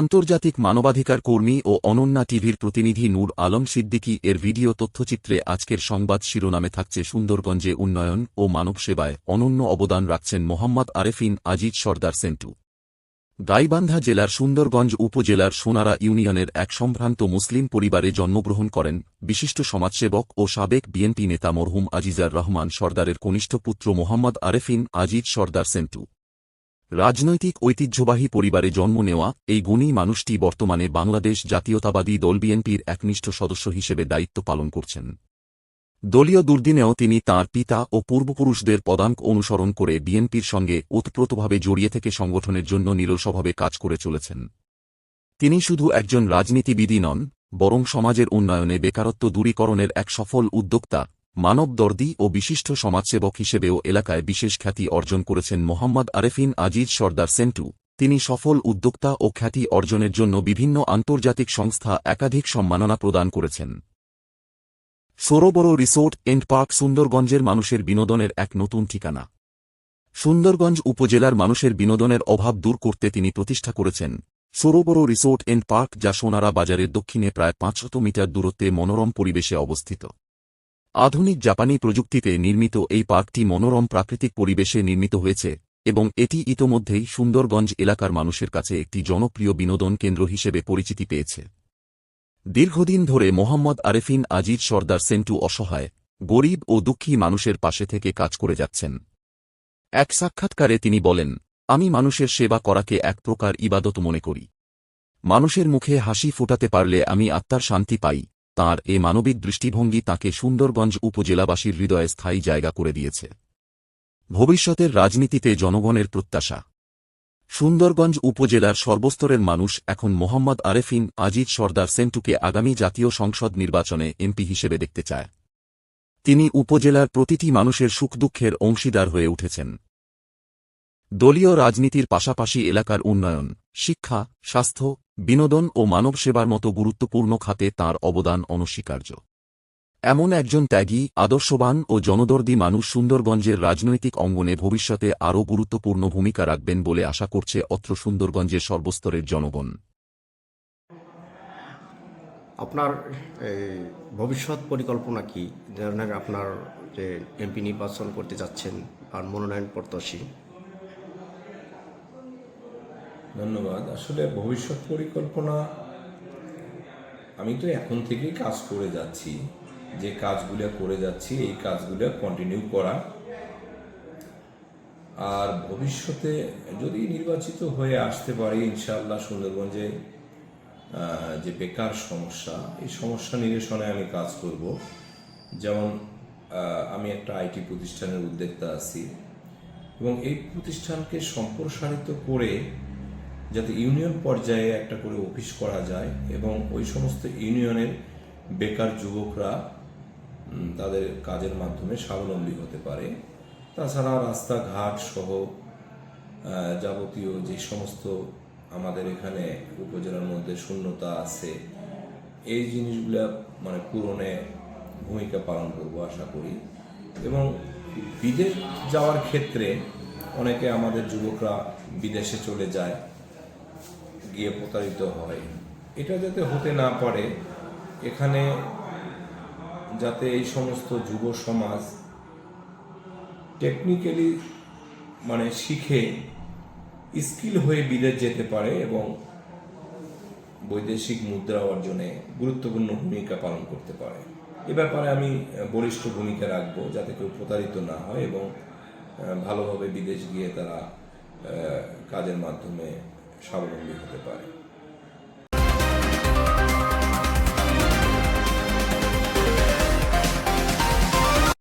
আন্তর্জাতিক মানবাধিকার কর্মী ও অনন্যা টিভির প্রতিনিধি নূর আলম সিদ্দিকী এর ভিডিও তথ্যচিত্রে আজকের সংবাদ শিরোনামে থাকছে সুন্দরগঞ্জে উন্নয়ন ও মানবসেবায় অনন্য অবদান রাখছেন মোহাম্মদ আরেফিন আজিজ সর্দার সেন্টু। গাইবান্ধা জেলার সুন্দরগঞ্জ উপজেলার সোনারা ইউনিয়নের এক সম্ভ্রান্ত মুসলিম পরিবারে জন্মগ্রহণ করেন বিশিষ্ট সমাজসেবক ও সাবেক বিএনপি নেতা মরহুম আজিজার রহমান সর্দারের কনিষ্ঠ পুত্র মোহাম্মদ আরেফিন আজিজ সর্দার সেন্টু। রাজনৈতিক ঐতিহ্যবাহী পরিবারে জন্ম নেওয়া এই গুণী মানুষটি বর্তমানে বাংলাদেশ জাতীয়তাবাদী দল বিএনপির একনিষ্ঠ সদস্য হিসেবে দায়িত্ব পালন করছেন। দলীয় দুর্দিনেও তিনি তাঁর পিতা ও পূর্বপুরুষদের পদাঙ্ক অনুসরণ করে বিএনপির সঙ্গে ওতপ্রোতভাবে জড়িয়ে থেকে সংগঠনের জন্য নিরলসভাবে কাজ করে চলেছেন। তিনি শুধু একজন রাজনীতিবিদই নন, বরং সমাজের উন্নয়নে বেকারত্ব দূরীকরণের এক সফল উদ্যোক্তা, মানবদর্দী ও বিশিষ্ট সমাজসেবক হিসেবেও এলাকায় বিশেষ খ্যাতি অর্জন করেছেন মোহাম্মদ আরেফিন আজিজ সর্দার সেন্টু। তিনি সফল উদ্যোক্তা ও খ্যাতি অর্জনের জন্য বিভিন্ন আন্তর্জাতিক সংস্থা একাধিক সম্মাননা প্রদান করেছেন। সরোবর রিসোর্ট এন্ড পার্ক সুন্দরগঞ্জের মানুষের বিনোদনের এক নতুন ঠিকানা। সুন্দরগঞ্জ উপজেলার মানুষের বিনোদনের অভাব দূর করতে তিনি প্রতিষ্ঠা করেছেন সরোবর রিসোর্ট এন্ড পার্ক, যা সোনারা বাজারের দক্ষিণে প্রায় 500 মিটার দূরত্বে মনোরম পরিবেশে অবস্থিত। আধুনিক জাপানি প্রযুক্তিতে নির্মিত এই পার্কটি মনোরম প্রাকৃতিক পরিবেশে নির্মিত হয়েছে এবং এটি ইতোমধ্যেই সুন্দরগঞ্জ এলাকার মানুষের কাছে একটি জনপ্রিয় বিনোদন কেন্দ্র হিসেবে পরিচিতি পেয়েছে। দীর্ঘদিন ধরে মোহাম্মদ আরেফিন আজিজ সর্দার সেন্টু অসহায়, গরিব ও দুঃখী মানুষের পাশে থেকে কাজ করে যাচ্ছেন। এক সাক্ষাৎকারে তিনি বলেন, আমি মানুষের সেবা করাকে এক প্রকার ইবাদত মনে করি। মানুষের মুখে হাসি ফোটাতে পারলে আমি আত্মার শান্তি পাই। তাঁর এ মানবিক দৃষ্টিভঙ্গি তাঁকে সুন্দরগঞ্জ উপজেলাবাসীর হৃদয়ে স্থায়ী জায়গা করে দিয়েছে। ভবিষ্যতের রাজনীতিতে জনগণের প্রত্যাশা। সুন্দরগঞ্জ উপজেলার সর্বস্তরের মানুষ এখন মোহাম্মদ আরেফিন আজিজ সর্দার সেন্টুকে আগামী জাতীয় সংসদ নির্বাচনে এমপি হিসেবে দেখতে চায়। তিনি উপজেলার প্রতিটি মানুষের সুখ দুঃখের অংশীদার হয়ে উঠেছেন। দলীয় রাজনীতির পাশাপাশি এলাকার উন্নয়ন, শিক্ষা, স্বাস্থ্য, বিনোদন ও মানব সেবার মতো গুরুত্বপূর্ণ খাতে তাঁর অবদান অনস্বীকার্য। এমন একজন ত্যাগী, আদর্শবান ও জনদর্দী মানুষ সুন্দরগঞ্জের রাজনৈতিক অঙ্গনে ভবিষ্যতে আরও গুরুত্বপূর্ণ ভূমিকা রাখবেন বলে আশা করছে অত্র সুন্দরগঞ্জের সর্বস্তরের জনগণ। আপনার ভবিষ্যৎ পরিকল্পনা কি? ধরনের আপনার যে এমপি নির্বাচন করতে যাচ্ছেন আর মনোনয়ন প্রত্যাশী। ধন্যবাদ। আসলে ভবিষ্যৎ পরিকল্পনা, আমি তো এখন থেকেই কাজ করে যাচ্ছি, যে কাজগুলো করে যাচ্ছি এই কাজগুলো কন্টিনিউ করা। আর ভবিষ্যতে যদি নির্বাচিত হয়ে আসতে পারি, ইনশাআল্লাহ সুন্দরগঞ্জে যে বেকার সমস্যা, এই সমস্যা নিরসনে আমি কাজ করব। যেমন আমি একটা আইটি প্রতিষ্ঠানের উদ্যোক্তা আছি এবং এই প্রতিষ্ঠানকে সম্প্রসারিত করে যাতে ইউনিয়ন পর্যায়ে একটা করে অফিস করা যায় এবং ওই সমস্ত ইউনিয়নের বেকার যুবকরা তাদের কাজের মাধ্যমে স্বাবলম্বী হতে পারে। তাছাড়া রাস্তাঘাট সহ যাবতীয় যে সমস্ত আমাদের এখানে উপজেলার মধ্যে শূন্যতা আছে, এই জিনিসগুলো পূরণে ভূমিকা পালন করব আশা করি। এবং বিদেশ যাওয়ার ক্ষেত্রে অনেকে আমাদের যুবকরা বিদেশে চলে যায়, গিয়ে প্রতারিত হয়। এটা যাতে হতে না পারে, এখানে যাতে এই সমস্ত যুব সমাজ টেকনিক্যালি শিখে স্কিল হয়ে বিদেশ যেতে পারে এবং বৈদেশিক মুদ্রা অর্জনে গুরুত্বপূর্ণ ভূমিকা পালন করতে পারে। এ ব্যাপারে আমি বলিষ্ঠ ভূমিকা রাখবো, যাতে কেউ প্রতারিত না হয় এবং ভালোভাবে বিদেশ গিয়ে তারা কাজের মাধ্যমে স্বাবলম্বী হতে পারে।